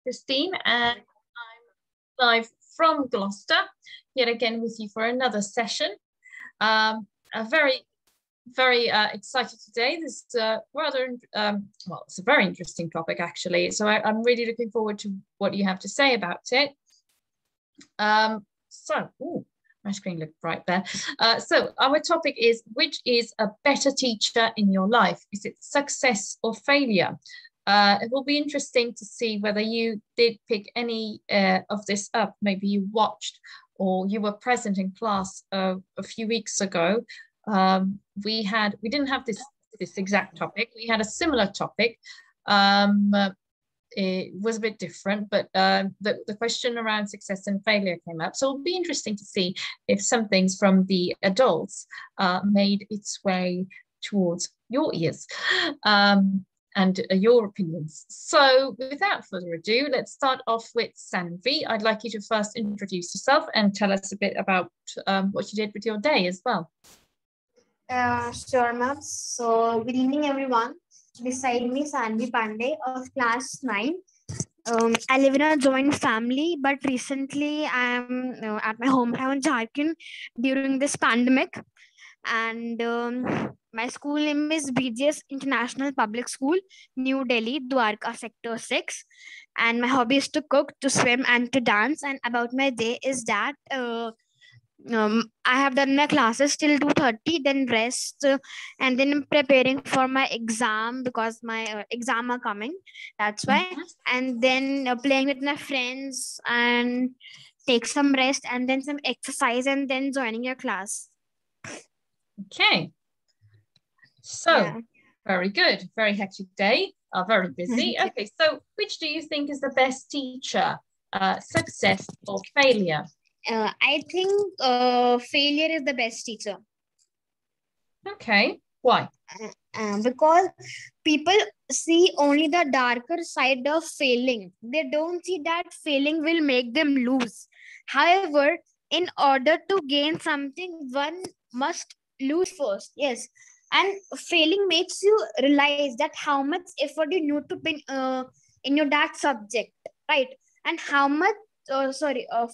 Christine, and I'm live from Gloucester, yet again with you for another session. A very excited today. This is well, it's a very interesting topic actually. So I'm really looking forward to what you have to say about it. My screen looked bright there. So our topic is, which is a better teacher in your life? Is it success or failure? It will be interesting to see whether you did pick any of this up. Maybe you watched or you were present in class a few weeks ago. We didn't have this exact topic. We had a similar topic. It was a bit different, but the question around success and failure came up. So it'll be interesting to see if some things from the adults made its way towards your ears and your opinions. So without further ado, let's start off with Sanvi. I'd like you to first introduce yourself and tell us a bit about what you did with your day as well. Sure, ma'am. So good evening, everyone. Beside me, Sanvi Pandey of class 9. I live in a joint family, but recently I am at my hometown, Jharkhand, during this pandemic. And my school name is BGS International Public School, New Delhi, Dwarka, Sector 6. And my hobby is to cook, to swim, and to dance. And about my day is that I have done my classes till 2:30, then rest, and then preparing for my exam because my exam are coming. That's why. And then playing with my friends and take some rest and then some exercise and then joining your class. Okay. So, Very good. Very hectic day. Very busy. Okay, so which do you think is the best teacher? Success or failure? I think failure is the best teacher. Okay, why? Because people see only the darker side of failing. They don't see that failing will make them lose. However, in order to gain something, one must lose first. Yes. And failing makes you realize that how much effort you need to put in your that subject, right? And how much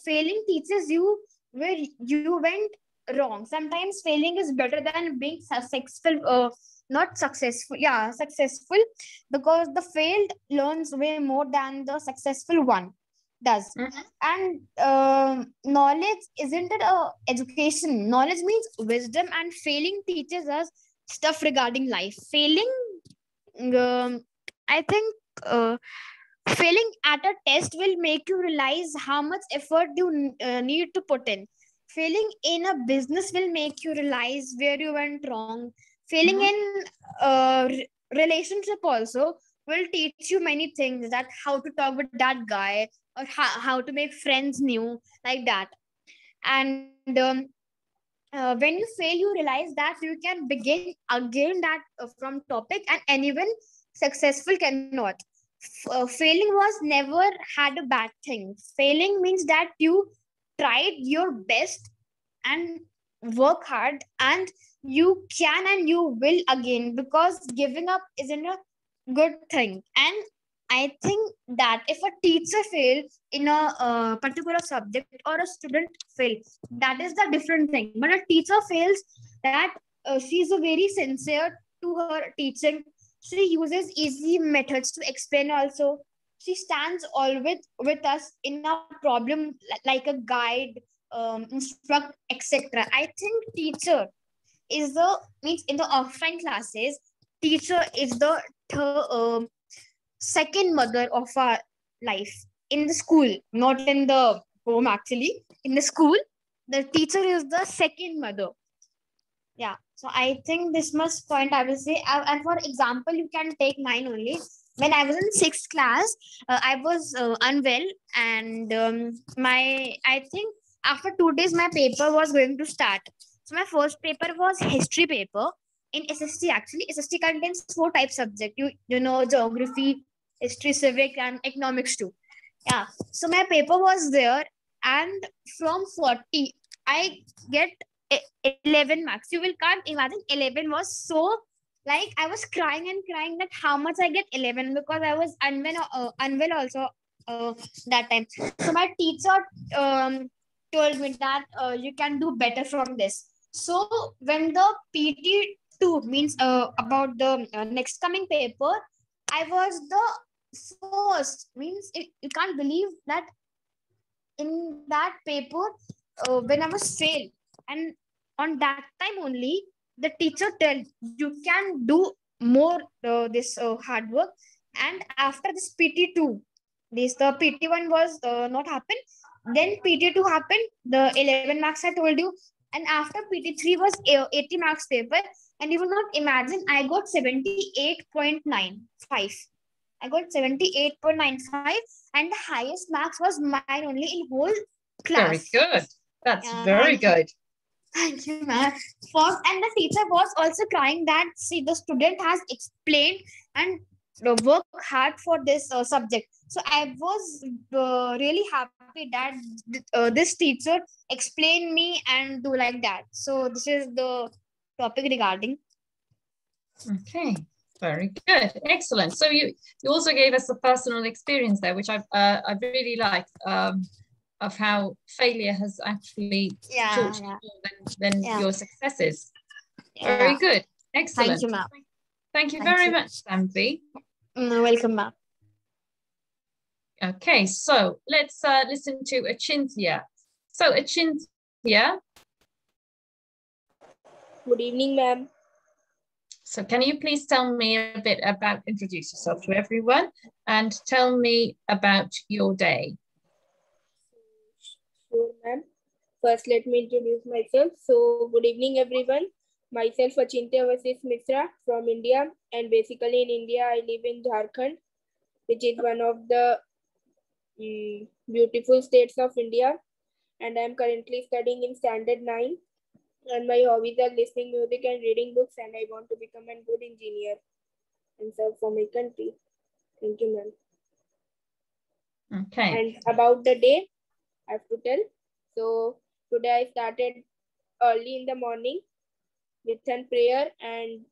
failing teaches you where you went wrong. Sometimes failing is better than being successful, not successful. Yeah, successful, because the failed learns way more than the successful one does. And knowledge isn't it education. Knowledge means wisdom, and failing teaches us stuff regarding life. Failing, I think failing at a test will make you realize how much effort you need to put in. Failing in a business will make you realize where you went wrong. Failing in relationship also will teach you many things, that how to talk with that guy or how to make friends new, like that. And when you fail, you realize that you can begin again that from topic, and anyone successful cannot. Failing was never had a bad thing. Failing means that you tried your best and work hard, and you can and you will again, because giving up isn't a good thing. And I think that if a teacher fails in a particular subject or a student fails, that is the different thing. But a teacher fails, that she's a very sincere to her teaching. She uses easy methods to explain also. She stands always with us in a problem, like a guide, instruct, etc. I think teacher is means in the offline classes, teacher is the second mother of our life. In the school, not in the home actually. In the school, the teacher is the second mother. Yeah, so I think this must point I will say. And for example, you can take mine only. When I was in 6th class, I was unwell, and I think after 2 days my paper was going to start. So my first paper was history paper in SST. Actually, SST contains 4 types subject. You know, geography, history, civic, and economics too. Yeah. So my paper was there, and from 40, I get 11 marks. You will can't imagine. 11 was so, like, I was crying and crying that how much I get 11, because I was unwell also that time. So my teacher told me that you can do better from this. So when the PT2 means about the next coming paper, I was the first. Means you can't believe that in that paper when I was failed, and on that time only the teacher tell you can do more this hard work. And after this PT2, this the PT1 was not happen, then PT2 happened, the 11 marks I told you, and after PT3 was 80 marks paper, and you will not imagine I got 78.95. I got 78.95, and the highest marks was mine only in whole class. Very good. That's Yeah, very good. thank you, ma'am. First, and the teacher was also crying that see the student has explained and work hard for this subject. So I was really happy that this teacher explained me and do like that. So this is the topic regarding. Okay, very good, excellent. So you also gave us a personal experience there, which I really like, of how failure has actually taught you more than your successes. Very good, excellent. Thank you, ma'am. Thank you very much, Samvi. Welcome, ma'am. Okay, so let's listen to Achintya. So Achintya. Good evening, ma'am. So can you please tell me a bit about, introduce yourself to everyone and tell me about your day. Sure, ma'am. First, let me introduce myself. So, good evening, everyone. Myself, Achintya Vasis Mishra from India. And basically in India, I live in Jharkhand, which is one of the beautiful states of India. And I'm currently studying in Standard 9. And my hobbies are listening music and reading books. And I want to become a good engineer and serve for my country. Thank you, ma'am. Okay. And about the day, I have to tell. So today I started early in the morning with some prayer, and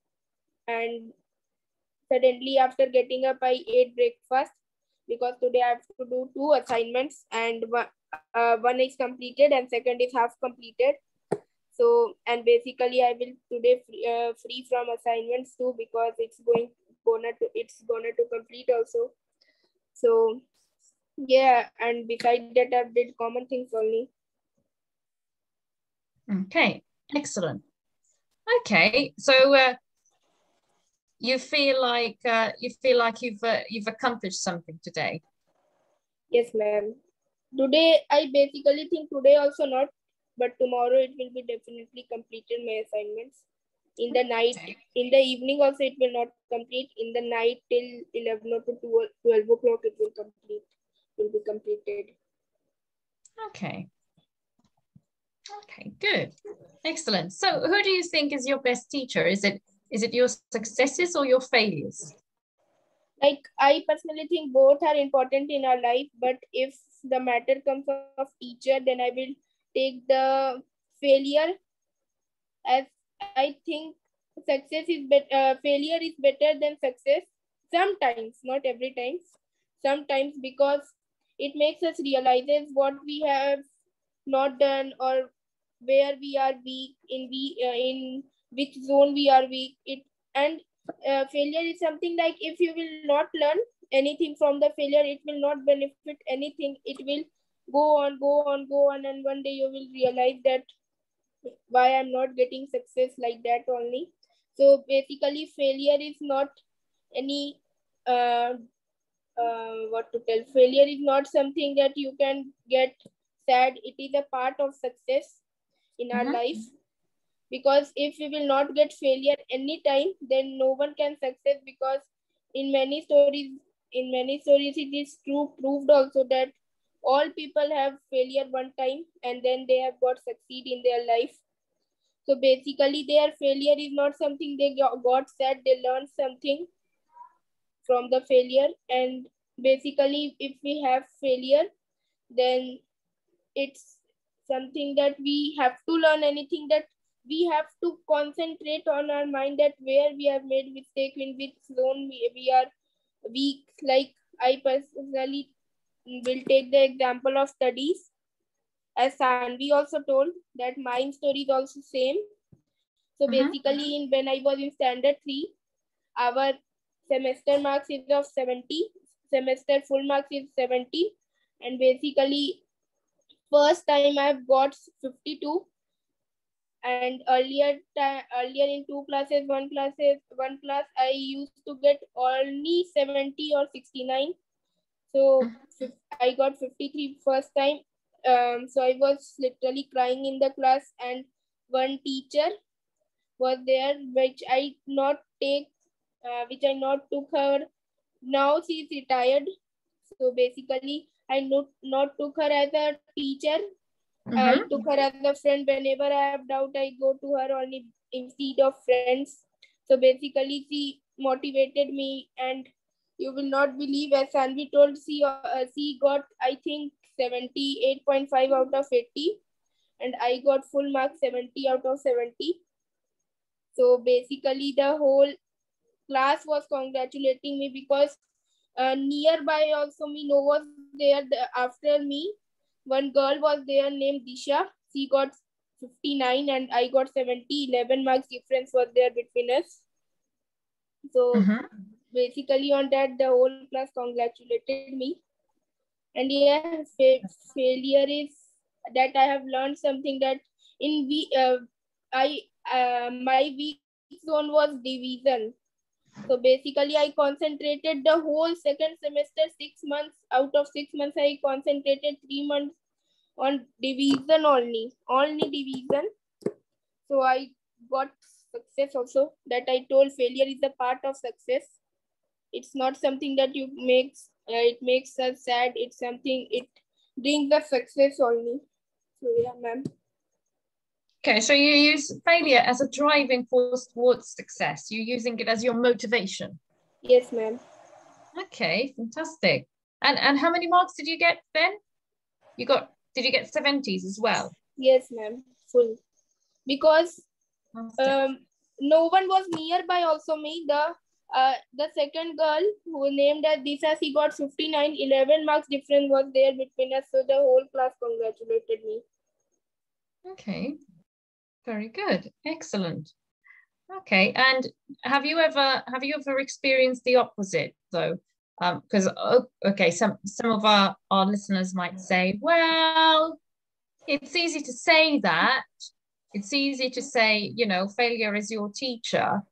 suddenly after getting up I ate breakfast because today I have to do 2 assignments, and one is completed and second is half completed. So, and basically I will today free from assignments too because it's gonna to complete also. So yeah, and besides that I did common things only. Okay, excellent. Okay, so you feel like you've accomplished something today. Yes, ma'am. Today I basically think today also not, but tomorrow it will be definitely completed my assignments. In the night, in the evening also it will not complete. In the night till 11 or to 12 o'clock it will be completed. Okay. Okay, good. Excellent. So who do you think is your best teacher? Is it your successes or your failures? Like, I personally think both are important in our life, but if the matter comes of teacher, then I will take the failure, as I think failure is better than success. Sometimes, not every time. Sometimes, because it makes us realize what we have not done or where we are weak, in which zone we are weak. Failure is something like if you will not learn anything from the failure, it will not benefit anything. It will go on, and one day you will realize that why I'm not getting success like that only. So basically failure is not any what to tell. Failure is not something that you can get sad. It is a part of success in our life. Because if we will not get failure anytime, then no one can success, because in many stories it is true proved also that all people have failure one time and then they have got succeed in their life. So basically their failure is not something they got sad, they learned something from the failure. And basically if we have failure, then it's something that we have to learn anything, that we have to concentrate on our mind, that where we have made mistake, in which zone we are weak. Like I personally will take the example of studies. As Sanvi also told that my story is also same. So basically, when I was in standard 3, our semester marks is of 70, semester full marks is 70, and basically first time I've got 52, and earlier in one class I used to get only 70 or 69. So I got 53 first time. So I was literally crying in the class, and one teacher was there which I not took her. Now she's retired. So basically I not took her as a teacher. I took her as a friend. Whenever I have doubt, I go to her only instead of friends. So basically she motivated me, and you will not believe, as Sanvi told, she got, I think, 78.5 out of 80, and I got full mark 70 out of 70. So basically the whole class was congratulating me, because nearby also me no was there after me. One girl was there named Disha. She got 59 and I got 70. 11 marks difference was there between us. So basically on that, the whole class congratulated me. And yeah, failure is that I have learned something, that my weak zone was division. So basically I concentrated the whole second semester, 6 months. Out of 6 months, I concentrated 3 months on division only division. So I got success also. That I told, failure is a part of success. It's not something that it makes us sad. It's something, it brings us success only. So yeah, ma'am. Okay, so you use failure as a driving force towards success. You're using it as your motivation. Yes, ma'am. Okay, fantastic. And how many marks did you get then? Did you get 70s as well? Yes, ma'am, full. Because no one was nearby also me. The second girl who named as Disha, she got 59, 11 marks difference was there between us. So the whole class congratulated me. Okay, very good, excellent. Okay, and have you ever experienced the opposite though? Because okay, some of our listeners might say, well, it's easy to say that. It's easy to say, you know, failure is your teacher.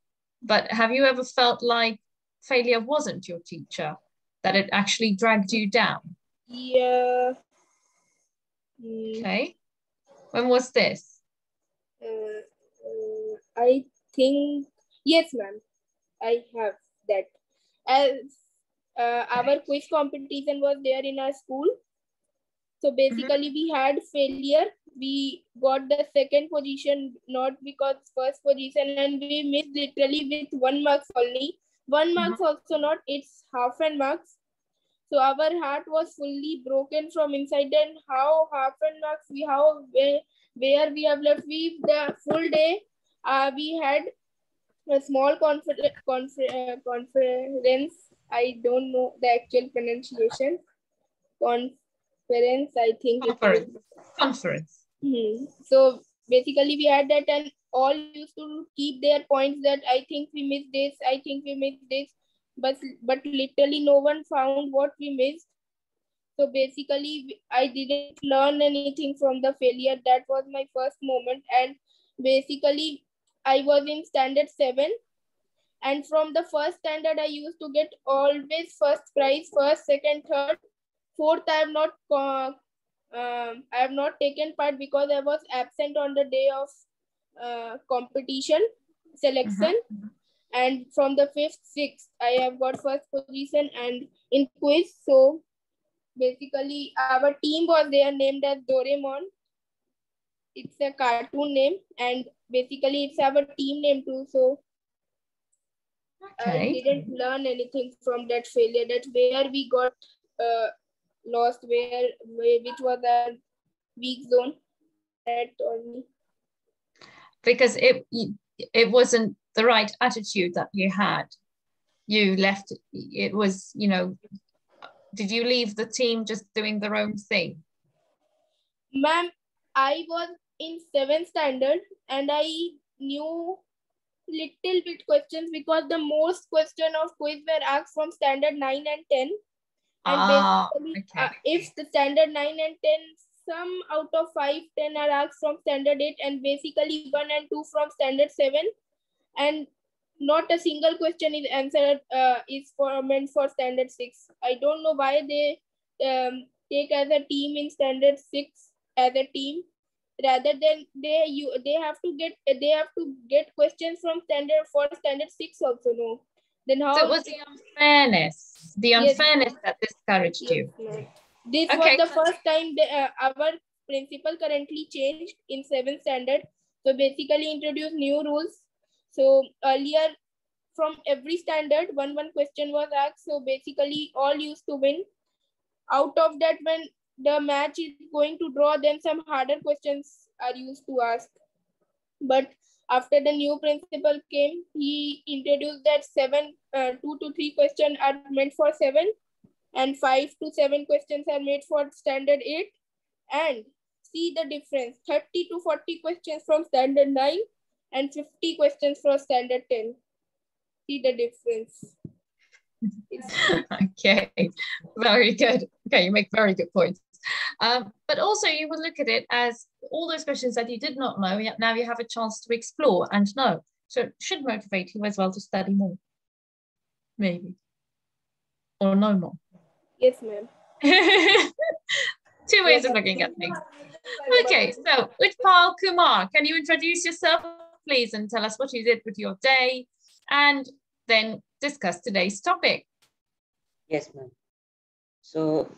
But have you ever felt like failure wasn't your teacher, that it actually dragged you down? Yeah. Okay. When was this? I think, yes, ma'am, I have that. As our quiz competition was there in our school. So basically we had failure. We got the second position, not because first position, and we missed literally with 1 marks only. 1 marks also not, it's half an marks. So our heart was fully broken from inside. And how half an marks where we have left, the full day we had a small conference. I don't know the actual pronunciation. Conference, I think. Conference. So basically we had that, and all used to keep their points that I think we missed this, I think we missed this, but literally no one found what we missed. So basically I didn't learn anything from the failure. That was my first moment. And basically I was in standard 7, and from the first standard I used to get always first prize, first, second, third. Fourth I have not taken part because I was absent on the day of competition selection. And from the 5th, 6th, I have got first position and in quiz. So basically our team was there named as Doraemon. It's a cartoon name, and basically it's our team name too. So I didn't learn anything from that failure, that where we got lost, which was a weak zone. That only. Because it wasn't the right attitude that you had. You left, it was, you know, Did you leave the team just doing their own thing? Ma'am, I was in 7th standard and I knew little bit questions because the most question of quiz were asked from standard 9 and 10. And basically, okay. if the standard 9 and 10, some out of 5, 10 are asked from standard 8 and basically 1 and 2 from standard 7. And not a single question is answered meant for standard 6. I don't know why they take as a team in standard 6 as a team rather than they have to get questions from standard 6 also. No, then how? So it was the unfairness that discouraged you. Yes. This Okay. was the first time our principal currently changed in 7th standard. So basically introduced new rules. So earlier from every standard, one question was asked. So basically all used to win. Out of that, when the match is going to draw, then some harder questions are used to ask. But after the new principal came, he introduced that 2 to 3 questions are meant for 7 and 5 to 7 questions are made for standard 8. And see the difference, 30 to 40 questions from standard 9 and 50 questions from standard 10. See the difference. Okay, very good. Okay, you make very good points. But also you would look at it as all those questions that you did not know, now you have a chance to explore and know. So it should motivate you as well to study more. Maybe. Or no more. Yes, ma'am. Two ways of looking at things. Okay, so Utpal Kumar, can you introduce yourself, please, and tell us what you did with your day, and then discuss today's topic. Yes, ma'am. So,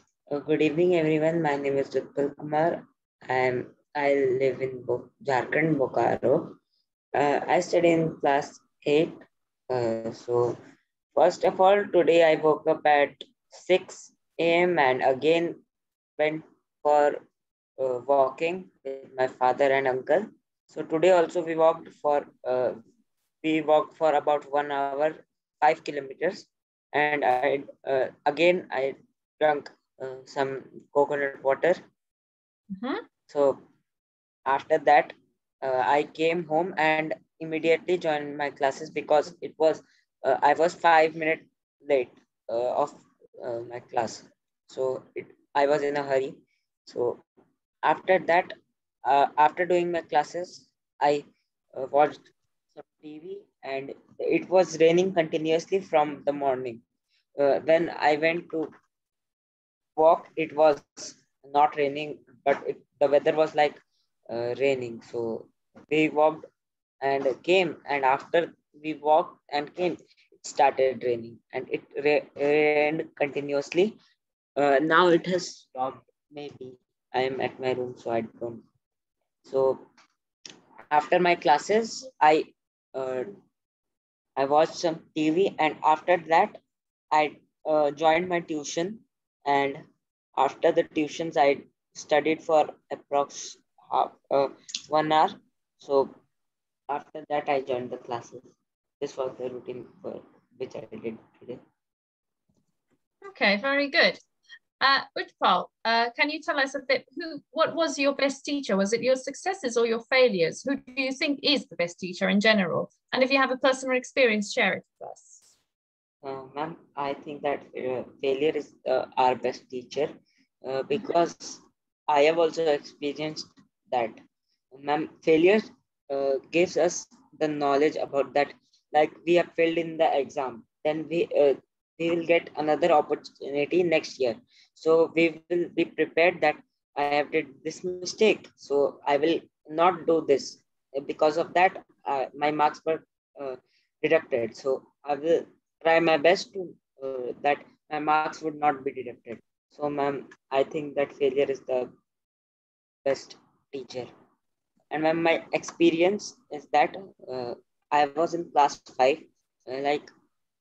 good evening, everyone. My name is Utpal Kumar. I live in Jharkhand, Bokaro. I study in class 8. So, first of all, today I woke up at 6 a.m. and again went for walking with my father and uncle. So today also we walked for about 1 hour, 5 kilometers, and again I drank some coconut water. So after that, I came home and immediately joined my classes because it was I was 5 minutes late of my class. So I was in a hurry. So after that, after doing my classes, I watched some TV, and it was raining continuously from the morning. When I went to walk, it was not raining, but the weather was like raining. So we walked and came, and after we walked and came, it started raining, and it rained continuously. Now it has stopped. Maybe I am at my room, so I don't. So after my classes, I watched some TV, and after that, I joined my tuition. And after the tuitions, I studied for approx 1 hour. So after that, I joined the classes. This was the routine for which I did today. Okay, very good. Utpal, can you tell us a bit, what was your best teacher? Was it your successes or your failures? Who do you think is the best teacher in general? And if you have a personal experience, share it with us. Ma'am, I think that failure is our best teacher because I have also experienced that. Ma'am, failure gives us the knowledge about that. Like we have failed in the exam, then we will get another opportunity next year. So we will be prepared that I have did this mistake, so I will not do this. Because of that, my marks were deducted. So I will try my best to that my marks would not be deducted. So, ma'am, I think that failure is the best teacher. And ma'am, my experience is that I was in class 5. Like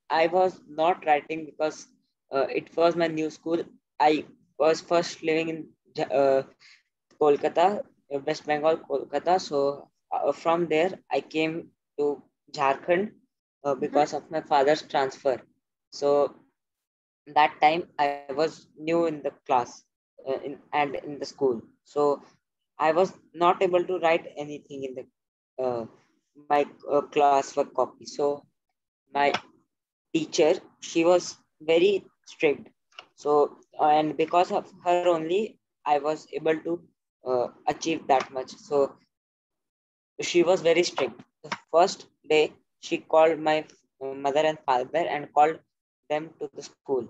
I was not writing because it was my new school. I was first living in Kolkata, West Bengal, Kolkata. So from there, I came to Jharkhand because of my father's transfer. So that time I was new in the class and in the school, so I was not able to write anything in the my classwork copy. So my teacher, she was very strict, so and because of her only I was able to achieve that much. So she was very strict. The first day she called my mother and father and called them to the school.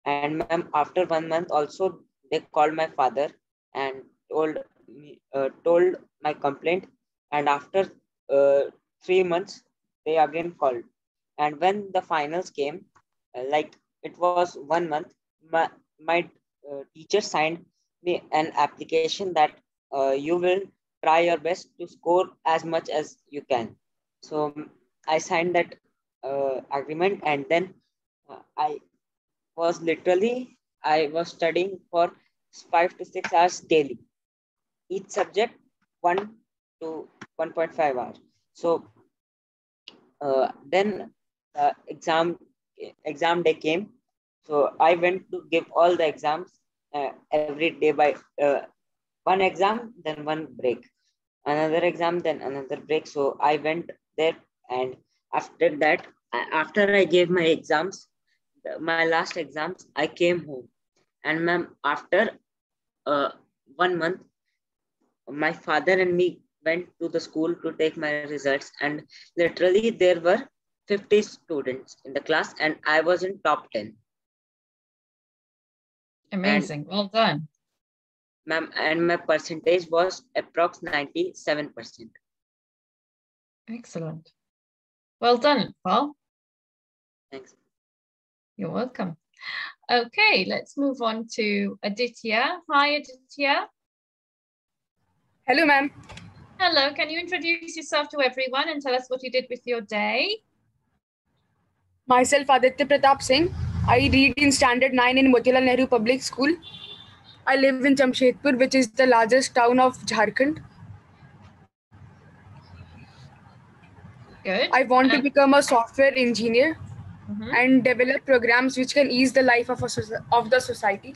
And ma'am, after 1 month also they called my father and told my complaint. And after 3 months they again called. And when the finals came, like it was 1 month, my teacher signed me an application that you will try your best to score as much as you can. So I signed that agreement, and then I was literally, I was studying for 5 to 6 hours daily, each subject 1 to 1.5 hours. So then exam day came. So I went to give all the exams every day by one exam, then one break, another exam, then another break. So I went there, and after that, after I gave my exams, my last exams, I came home. And ma'am, after 1 month, my father and me went to the school to take my results, and literally there were 50 students in the class, and I was in top 10. Amazing. Well done. Ma'am, and my percentage was approx 97%. Excellent. Well done, Paul. Thanks. You're welcome. Okay, let's move on to Aditya. Hi, Aditya. Hello, ma'am. Hello, can you introduce yourself to everyone and tell us what you did with your day? Myself, Aditya Pratap Singh. I read in Standard 9 in Motilal Nehru Public School. I live in Jamshedpur, which is the largest town of Jharkhand. Good. I want to become a software engineer and develop programs which can ease the life of the society.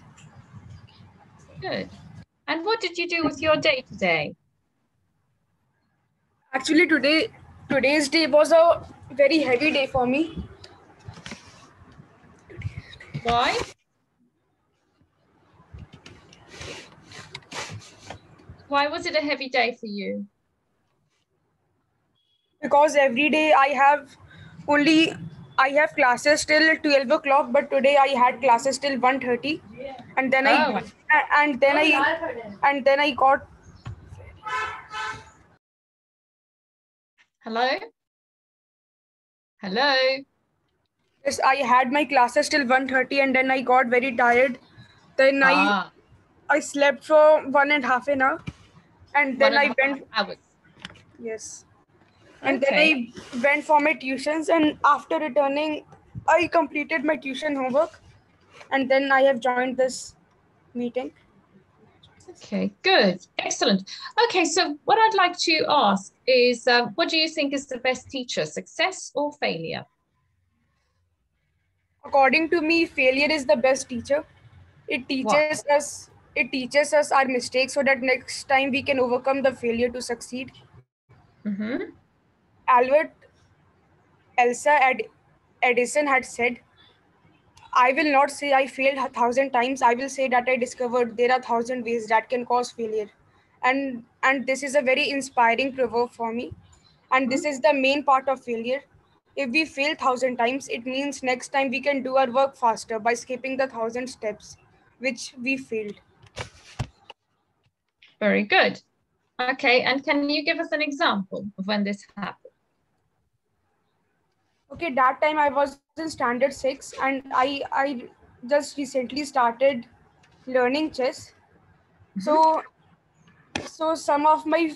Good. And what did you do with your day today? Actually, today's day was a very heavy day for me. Why? Why was it a heavy day for you? Because every day I have classes till 12 o'clock, but today I had classes till 1:30, and then I got. Hello? Hello? Yes, I had my classes till 1:30, and then I got very tired. Then I slept for 1.5 hours, and then I went. Hours. Yes. Okay. And then I went for my tuitions, and after returning, I completed my tuition homework, and then I have joined this meeting. Okay, good. Excellent. Okay, so what I'd like to ask is, what do you think is the best teacher, success or failure? According to me, failure is the best teacher. It teaches us our mistakes so that next time we can overcome the failure to succeed. Albert Edison had said, I will not say I failed 1,000 times. I will say that I discovered there are 1,000 ways that can cause failure. And this is a very inspiring proverb for me. And this is the main part of failure. If we fail 1,000 times, it means next time we can do our work faster by skipping the 1,000 steps which we failed. Very good. Okay, and can you give us an example of when this happened? Okay, that time I was in standard 6, and I just recently started learning chess. So some of my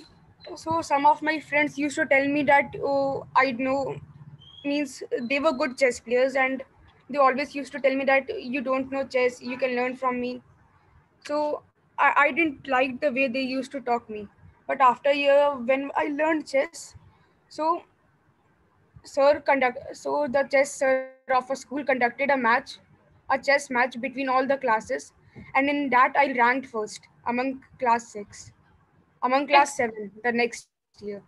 friends used to tell me that, oh, I know, means they were good chess players, and they always used to tell me that you don't know chess, you can learn from me. So I didn't like the way they used to talk me. But after a year, when I learned chess, so the chess sir of a school conducted a match, a chess match between all the classes, and in that I ranked first among class 7 the next year.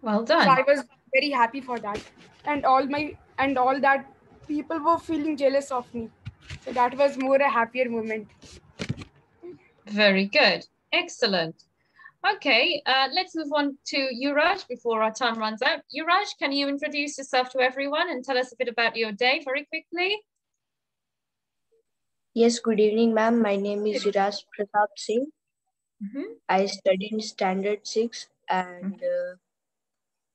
Well So I done. was very happy for that, and all that people were feeling jealous of me. So that was more a happier moment. Very good. Excellent. Okay, let's move on to Yuraj before our time runs out. Yuraj, can you introduce yourself to everyone and tell us a bit about your day very quickly? Yes, good evening, ma'am. My name is Yuraj Pratap Singh. I study in Standard 6 and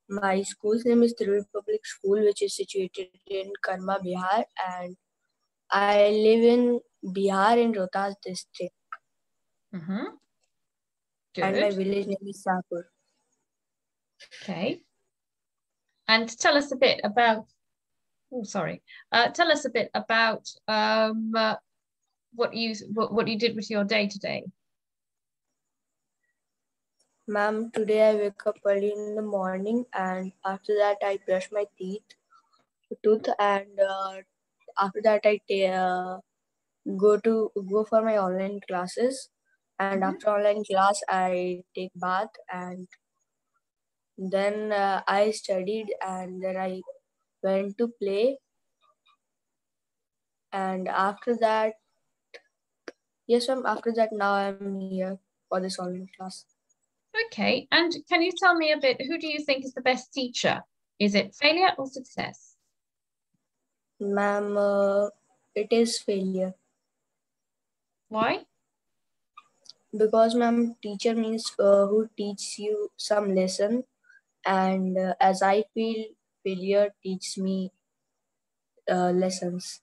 my school's name is Trivandrum Public School, which is situated in Karma, Bihar, and I live in Bihar in Rohtas district. And my village name is Sapur. Okay. And tell us a bit about, tell us a bit about what you did with your day today. Ma'am, today I wake up early in the morning and after that I brush my tooth and after that I go for my online classes, and after online class I take bath, and then I studied, and then I went to play, and after that, yes ma'am, after that now I'm here for this online class. Okay, and can you tell me a bit, who do you think is the best teacher? Is it failure or success? Ma'am, it is failure. Why? Because ma'am, teacher means who teaches you some lesson, and as I feel, failure teaches me lessons.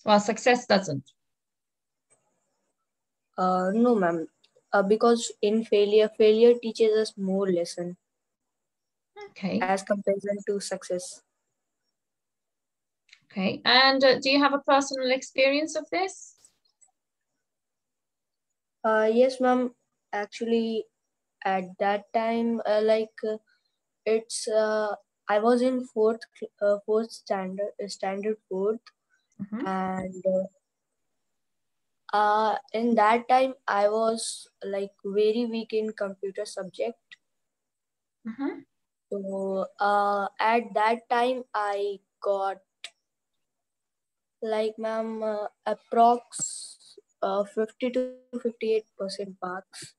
Well, success doesn't. No ma'am, because in failure teaches us more lesson. Okay. As compared to success. Okay, and do you have a personal experience of this? Yes ma'am, actually at that time it's I was in fourth standard fourth, and in that time I was like very weak in computer subject. So at that time I got like ma'am approx 50 to 58% marks.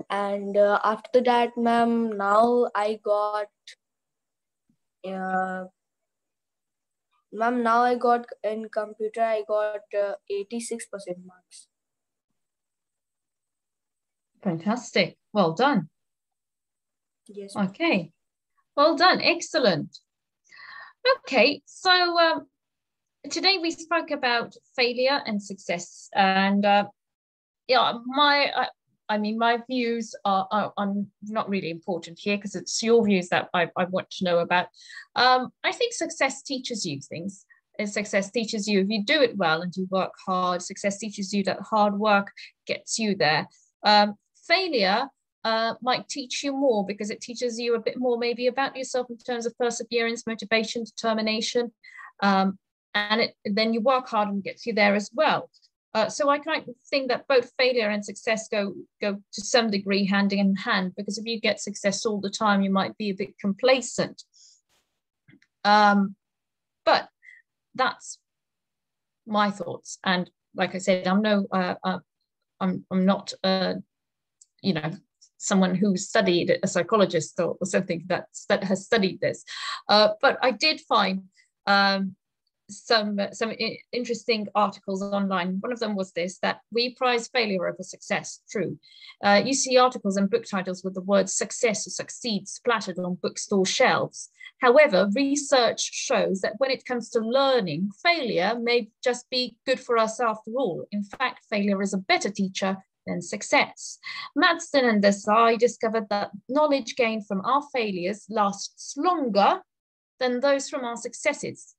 And after that, ma'am, now I got, ma'am, now I got in computer, I got 86% marks. Fantastic. Well done. Yes. Okay. Well done. Excellent. Okay. So today we spoke about failure and success, and yeah, my views are not really important here because it's your views that I want to know about. I think success teaches you things. And success teaches you, if you do it well and you work hard, success teaches you that hard work gets you there. Failure might teach you more because it teaches you a bit more maybe about yourself in terms of perseverance, motivation, determination. And then you work hard and gets you there as well. So I kind of think that both failure and success go to some degree hand in hand, because if you get success all the time, you might be a bit complacent. But that's my thoughts. And like I said, I'm not someone who studied, a psychologist or something that has studied this. But I did find some interesting articles online. One of them was this, that we prize failure over success. True. You see articles and book titles with the words success or succeed splattered on bookstore shelves. However, research shows that when it comes to learning, failure may just be good for us after all. In fact, failure is a better teacher than success. Madston and Desai discovered that knowledge gained from our failures lasts longer than those from our successes.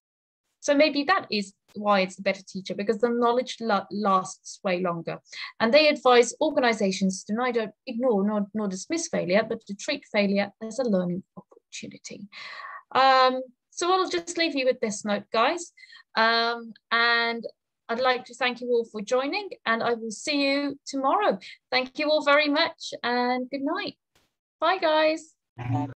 So maybe that is why it's a better teacher, because the knowledge lasts way longer. And they advise organizations to neither ignore nor dismiss failure, but to treat failure as a learning opportunity. So I'll just leave you with this note, guys. And I'd like to thank you all for joining, and I will see you tomorrow. Thank you all very much, and good night. Bye, guys.